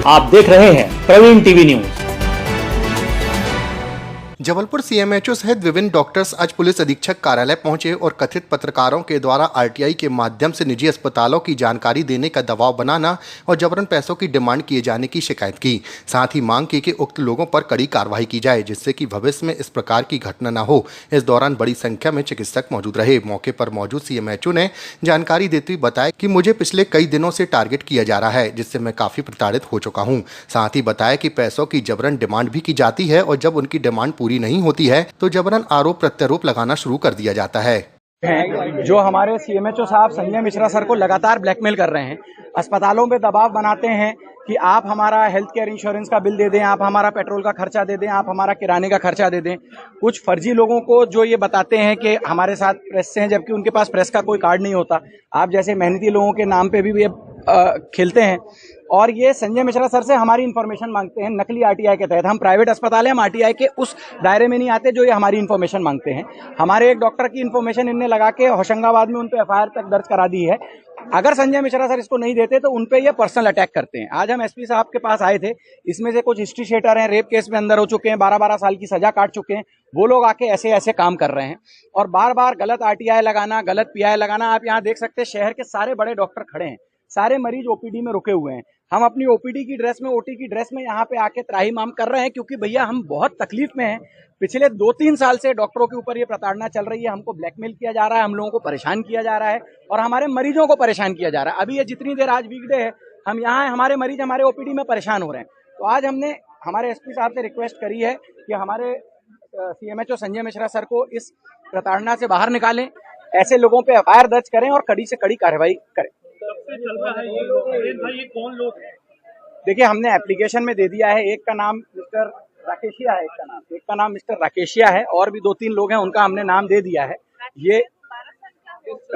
आप देख रहे हैं Praveen TV news. Jabalpur CMHO सहित विभिन्न डॉक्टर्स आज पुलिस अधीक्षक कार्यालय पहुंचे और कथित पत्रकारों के द्वारा आरटीआई के माध्यम से निजी अस्पतालों की जानकारी देने का दबाव बनाना और जबरन पैसों की डिमांड किए जाने की शिकायत की। साथ ही मांग की कि उक्त लोगों पर कड़ी कार्रवाई की जाए जिससे कि भविष्य में इस प्रकार की घटना न हो। इस दौरान बड़ी संख्या में चिकित्सक मौजूद रहे। मौके पर मौजूद सीएमएचओ ने जानकारी देते हुए बताया कि मुझे पिछले कई दिनों से टारगेट किया जा रहा है, जिससे मैं काफी प्रताड़ित हो चुका हूँ। साथ ही बताया कि पैसों की जबरन डिमांड भी की जाती है और जब उनकी डिमांड पूरी नहीं होती है तो जबरन आरोप प्रत्यारोप लगाना शुरू कर दिया जाता है। जो हमारे सीएमएचओ साहब संजय मिश्रा सर को लगातार ब्लैकमेल कर रहे हैं, अस्पतालों पे दबाव बनाते हैं कि आप हमारा हेल्थ केयर इंश्योरेंस का बिल दे दें, आप हमारा पेट्रोल का खर्चा दे दें, आप हमारा किराने का खर्चा दे दें। कुछ फर्जी लोगों को जो ये बताते हैं कि हमारे साथ प्रेस से हैं, जबकि उनके पास प्रेस का कोई कार्ड नहीं होता। आप जैसे मेहनती लोगों के नाम पे भी ये खेलते हैं और ये संजय मिश्रा सर से हमारी इन्फॉर्मेशन मांगते हैं नकली आरटीआई के तहत। हम प्राइवेट अस्पताल है, हम आरटीआई के उस दायरे में नहीं आते जो ये हमारी इन्फॉर्मेशन मांगते हैं। हमारे एक डॉक्टर की इन्फॉर्मेशन इनने लगा के होशंगाबाद में उन पे एफआईआर तक दर्ज करा दी है। अगर संजय मिश्रा सर इसको नहीं देते तो उन पे ये पर्सनल अटैक करते हैं। आज हम एसपी साहब के पास आए थे, इसमें से कुछ हिस्ट्री शीटर हैं, रेप केस में अंदर हो चुके हैं, 12-12 साल की सजा काट चुके हैं। वो लोग आके ऐसे ऐसे काम कर रहे हैं और बार बार गलत आरटीआई लगाना, गलत पीआई लगाना। आप यहाँ देख सकते हैं शहर के सारे बड़े डॉक्टर खड़े हैं, सारे मरीज ओपीडी में रुके हुए हैं। हम अपनी ओपीडी की ड्रेस में, ओटी की ड्रेस में यहाँ पे आके त्राहिमाम कर रहे हैं क्योंकि भैया हम बहुत तकलीफ में हैं। पिछले 2-3 साल से डॉक्टरों के ऊपर ये प्रताड़ना चल रही है, हमको ब्लैकमेल किया जा रहा है, हम लोगों को परेशान किया जा रहा है और हमारे मरीजों को परेशान किया जा रहा है। अभी ये जितनी देर आज वीकडे है, हम यहाँ हैं, हमारे मरीज हमारे ओपीडी में परेशान हो रहे हैं। तो आज हमने हमारे एसपी साहब से रिक्वेस्ट करी है कि हमारे सीएमएचओ संजय मिश्रा सर को इस प्रताड़ना से बाहर निकालें, ऐसे लोगों पे एफआईआर दर्ज करें और कड़ी से कड़ी कार्रवाई करें। चल रहा है ये कौन लोग हैं? देखिए, हमने एप्लीकेशन में दे दिया है। एक का नाम मिस्टर राकेशिया है, एक का नाम मिस्टर राकेशिया है और भी 2-3 लोग हैं, उनका हमने नाम दे दिया है। ये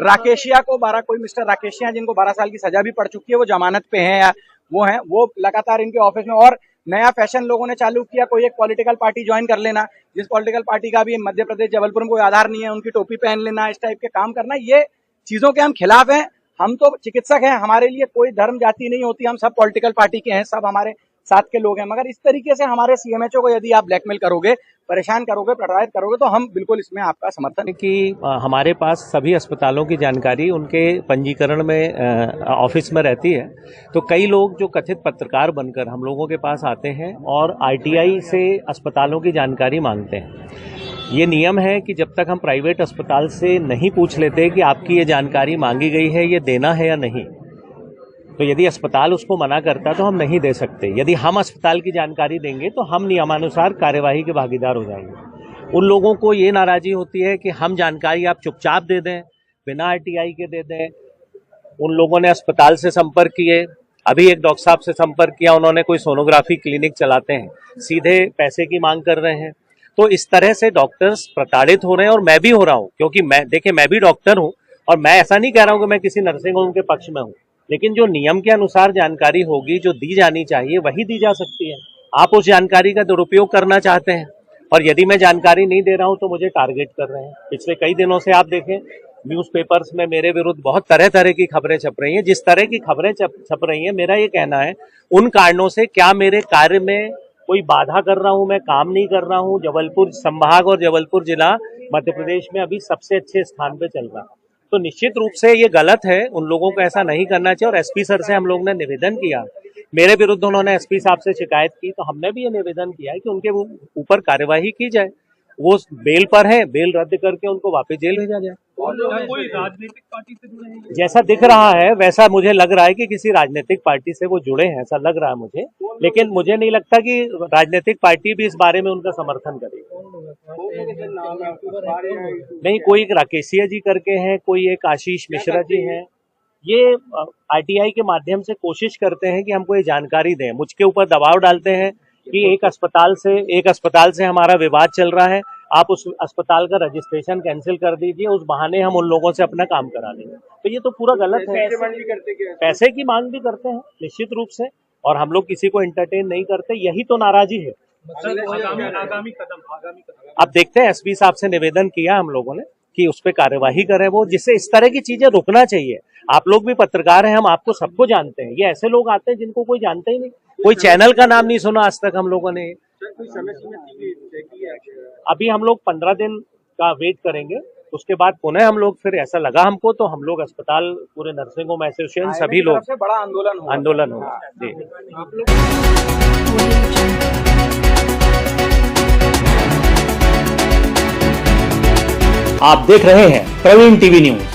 राकेशिया को कोई मिस्टर राकेशिया जिनको 12 साल की सजा भी पड़ चुकी है, वो जमानत पे हैं या वो हैं, वो लगातार इनके ऑफिस में। और नया फैशन लोगों ने चालू किया, कोई एक पॉलिटिकल पार्टी ज्वाइन कर लेना, जिस पॉलिटिकल पार्टी का भी मध्य प्रदेश जबलपुर में कोई आधार नहीं है, उनकी टोपी पहन लेना, इस टाइप के काम करना। ये चीजों के हम खिलाफ हैं। हम तो चिकित्सक हैं, हमारे लिए कोई धर्म जाति नहीं होती, हम सब पॉलिटिकल पार्टी के हैं, सब हमारे साथ के लोग हैं। मगर इस तरीके से हमारे सीएमएचओ को यदि आप ब्लैकमेल करोगे, परेशान करोगे, प्रताड़ित करोगे तो हम बिल्कुल इसमें आपका समर्थन कि हमारे पास सभी अस्पतालों की जानकारी उनके पंजीकरण में ऑफिस में रहती है। तो कई लोग जो कथित पत्रकार बनकर हम लोगों के पास आते हैं और आरटीआई से अस्पतालों की जानकारी मांगते हैं। ये नियम है कि जब तक हम प्राइवेट अस्पताल से नहीं पूछ लेते कि आपकी ये जानकारी मांगी गई है, ये देना है या नहीं, तो यदि अस्पताल उसको मना करता तो हम नहीं दे सकते। यदि हम अस्पताल की जानकारी देंगे तो हम नियमानुसार कार्यवाही के भागीदार हो जाएंगे। उन लोगों को ये नाराजगी होती है कि हम जानकारी आप चुपचाप दे दें, बिना आरटीआई के दे दें। उन लोगों ने अस्पताल से संपर्क किए, अभी एक डॉक्टर साहब से संपर्क किया, उन्होंने कोई सोनोग्राफी क्लिनिक चलाते हैं, सीधे पैसे की मांग कर रहे हैं। तो इस तरह से डॉक्टर्स प्रताड़ित हो रहे हैं और मैं भी हो रहा हूं, क्योंकि मैं भी डॉक्टर हूं और मैं ऐसा नहीं कह रहा हूं कि मैं किसी नर्सिंग होम के पक्ष में हूं, लेकिन जो नियम के अनुसार जानकारी होगी, जो दी जानी चाहिए, वही दी जा सकती है। आप उस जानकारी का दुरुपयोग करना चाहते हैं और यदि मैं जानकारी नहीं दे रहा हूं तो मुझे टारगेट कर रहे हैं। पिछले कई दिनों से आप देखें न्यूज़पेपर्स में मेरे विरुद्ध बहुत तरह तरह की खबरें छप रही हैं। जिस तरह की खबरें छप रही हैं, मेरा ये कहना है उन कारणों से क्या मेरे कार्य में कोई बाधा कर रहा हूं, मैं काम नहीं कर रहा हूं। जबलपुर संभाग और जबलपुर जिला मध्य प्रदेश में अभी सबसे अच्छे स्थान पे चल रहा है। तो निश्चित रूप से ये गलत है, उन लोगों को ऐसा नहीं करना चाहिए। और एसपी सर से हम लोग ने निवेदन किया, मेरे विरुद्ध उन्होंने एसपी साहब से शिकायत की, तो हमने भी ये निवेदन किया है कि उनके ऊपर कार्यवाही की जाए। वो बेल पर है, बेल रद्द करके उनको वापस जेल भेजा जाए। कोई राजनीतिक पार्टी से जुड़े हैं? जैसा दिख रहा है वैसा मुझे लग रहा है कि किसी राजनीतिक पार्टी से वो जुड़े हैं, ऐसा लग रहा है मुझे। लेकिन मुझे नहीं लगता कि राजनीतिक पार्टी भी इस बारे में उनका समर्थन करेगी। नहीं, कोई एक राकेशिया जी करके हैं, कोई एक आशीष मिश्रा जी हैं। ये आरटीआई के माध्यम से कोशिश करते हैं कि हमको ये जानकारी दें, मुझके ऊपर दबाव डालते हैं कि एक अस्पताल से हमारा विवाद चल रहा है, आप उस अस्पताल का रजिस्ट्रेशन कैंसिल कर दीजिए, उस बहाने हम उन लोगों से अपना काम करा लेंगे। तो ये तो पूरा गलत है। पैसे की मांग भी करते हैं निश्चित रूप से, और हम लोग किसी को एंटरटेन नहीं करते, यही तो नाराजगी है। आगामी कदम अब देखते हैं, एसपी साहब से निवेदन किया हम लोगों ने कि उस पर कार्यवाही करें वो, जिससे इस तरह की चीजें रुकना चाहिए। आप लोग भी पत्रकार हैं, हम आपको सबको जानते हैं। ये ऐसे लोग आते हैं जिनको कोई जानता ही नहीं, कोई चैनल का नाम नहीं सुना आज तक हम लोगों ने। अभी हम लोग 15 दिन का वेट करेंगे, उसके बाद पुनः हम लोग फिर ऐसा लगा हमको तो हम लोग अस्पताल पूरे नर्सिंग होम एसोसिएशन सभी लोग से बड़ा आंदोलन होगा जी। आप देख रहे हैं प्रवीण टीवी न्यूज।